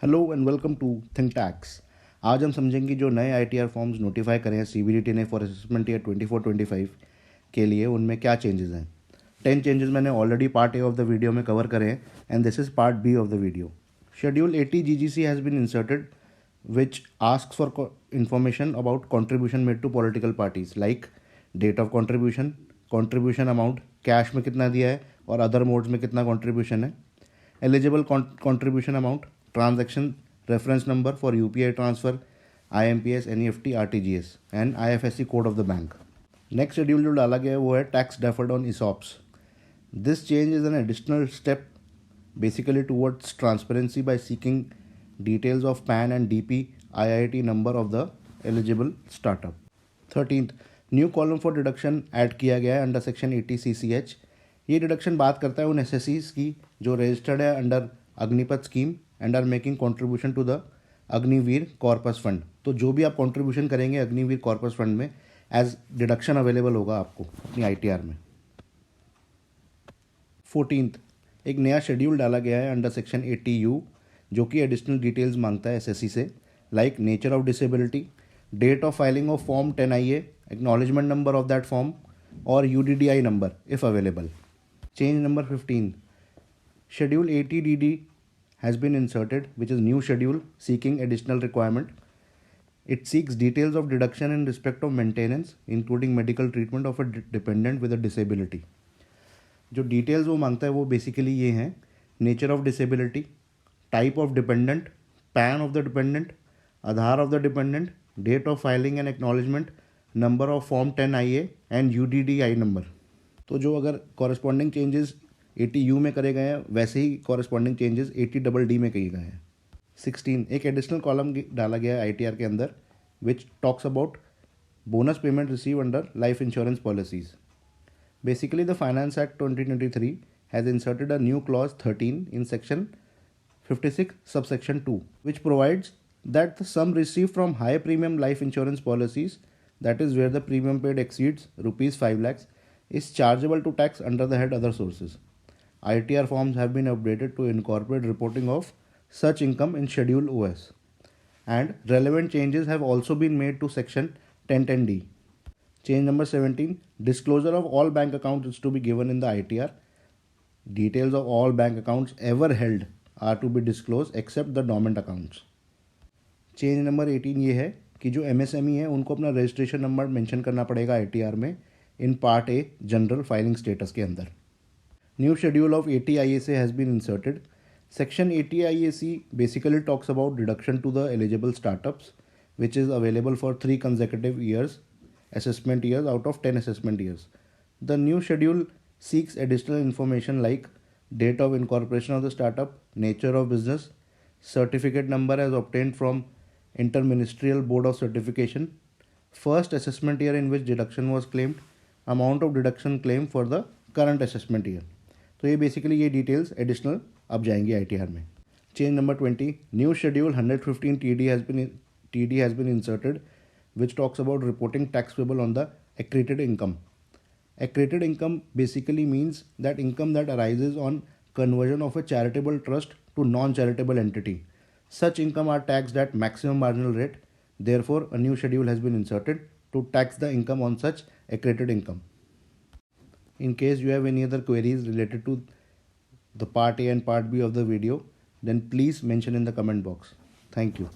Hello and welcome to Think Tax. आज हम समझेंगे जो नए आईटीआर फॉर्म्स नोटिफाई करें हैं सीबीडीटी ने फॉर असेसमेंट ईयर 24-25 के लिए, उनमें क्या चेंजेस हैं। 10 चेंजेस मैंने already part A of the video में कवर करे हैं and this is part B of the video. Schedule 80 GGC has been inserted which asks for information about contribution made to political parties like date of contribution, contribution amount, cash में कितना दिया है और other modes में कितना contribution है, eligible contribution amount, transaction reference number for UPI transfer, IMPS, NEFT, RTGS and IFSC code of the bank. Next schedule जो डाला गया है वो है tax deferred on ESOPs. This change is an additional step basically towards transparency by seeking details of PAN and DP IIT number of the eligible startup. 13th, new column for deduction add किया गया है under section 80 CCH। ये deduction बात करता है उन assessees की जो रजिस्टर्ड है under Agnipath scheme and are making contribution to the Agniveer corpus fund. तो जो भी आप कॉन्ट्रीब्यूशन करेंगे अग्निवीर कॉर्पस फंड में एज डिडक्शन अवेलेबल होगा आपको अपनी ITR में। 14th, एक नया शेड्यूल डाला गया है अंडर सेक्शन 80U जो कि एडिशनल डिटेल्स मांगता है एसएससी से, like nature of disability, date of filing of form 10IA, acknowledgement number of that form और UDDI number if available. Change number 15, schedule 80DD has been inserted which is new schedule seeking additional requirement. It seeks details of deduction in respect of maintenance, including medical treatment of a dependent with a disability. जो details वो मांगता है वो basically ये हैं: nature of disability, type of dependent, PAN of the dependent, Aadhaar of the dependent, date of filing and acknowledgement, number of form 10IA and UDDI number. तो जो अगर कॉरेस्पॉन्डिंग चेंजेस 80U में करे गए हैं वैसे ही कॉरेस्पॉन्डिंग चेंजेस 80DD में किए गए हैं। 16, एक एडिशनल कॉलम डाला गया है ITR के अंदर which talks about bonus payment receive under life insurance policies. Basically, the Finance Act 2023 has inserted a new clause 13 in section 56 subsection 2, which provides that the sum received from high premium life insurance policies, that is where the premium paid exceeds rupees 5 lakhs, is chargeable to tax under the head other sources. ITR forms have been updated to incorporate reporting of such income in Schedule OS, and relevant changes have also been made to section 1010D. Change number 17, disclosure of all bank accounts is to be given in the ITR. Details of all bank accounts ever held are to be disclosed except the dormant accounts. Change number 18 ये है कि जो MSME है उनको अपना registration number mention करना पड़ेगा ITR में in part A general filing status के अंदर। New schedule of 80 IAC has been inserted. Section 80 IAC basically talks about deduction to the eligible startups which is available for 3 consecutive years assessment years out of 10 assessment years. The new schedule seeks additional information like date of incorporation of the startup, nature of business, certificate number as obtained from Interministerial Board of Certification, first assessment year in which deduction was claimed, amount of deduction claimed for the current assessment year. तो ये basically ये details additional अब जाएंगी ITR में। Change number 20, new schedule 115 TD has been inserted which talks about reporting tax payable on the accreted income. Accreted income basically means that income that arises on conversion of a charitable trust to non-charitable entity. Such income are taxed at maximum marginal rate. Therefore, a new schedule has been inserted to tax the income on such accreted income. In case you have any other queries related to the part A and part B of the video, then please mention in the comment box. Thank you.